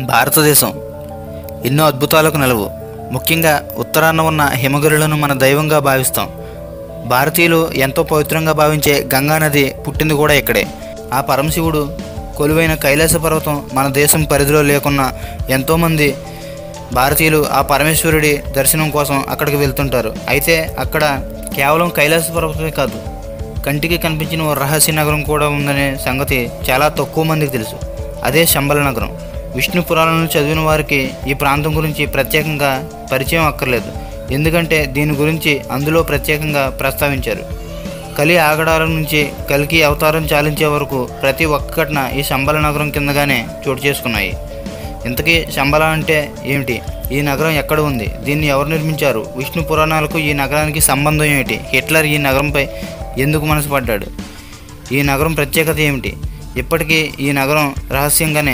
భారతదేశం ఎన్నో అద్భుతాలకు నెలవు. ముఖ్యంగా ఉత్తరాన ఉన్న హిమగిరులను మన దైవంగా భావిస్తాం. భారతీయులు ఎంతో పవిత్రంగా భావించే గంగానది పుట్టింది కూడా ఇక్కడే. ఆ పరమశివుడు కొలువైన కైలాస పర్వతం మన దేశం పరిధిలో లేకున్నా ఎంతోమంది భారతీయులు ఆ పరమేశ్వరుడి దర్శనం కోసం అక్కడికి వెళ్తుంటారు. అయితే అక్కడ కేవలం కైలాస పర్వతమే కాదు, కంటికి కనిపించిన ఓ రహస్య నగరం కూడా ఉందనే సంగతి చాలా తక్కువ మందికి తెలుసు. అదే శంబల నగరం. విష్ణు పురాణాలను చదివిన వారికి ఈ ప్రాంతం గురించి ప్రత్యేకంగా పరిచయం అక్కర్లేదు, ఎందుకంటే దీని గురించి అందులో ప్రత్యేకంగా ప్రస్తావించారు. కలి ఆగడాల నుంచి కల్కి అవతారం చాలించే వరకు ప్రతి ఒక్క ఘటన ఈ శంబల నగరం కిందగానే చోటు చేసుకున్నాయి. ఇంతకీ శంబల అంటే ఏమిటి? ఈ నగరం ఎక్కడ ఉంది? దీన్ని ఎవరు నిర్మించారు? విష్ణు పురాణాలకు ఈ నగరానికి సంబంధం ఏమిటి? హిట్లర్ ఈ నగరంపై ఎందుకు మనసు పడ్డాడు? ఈ నగరం ప్రత్యేకత ఏమిటి? ఇప్పటికీ ఈ నగరం రహస్యంగానే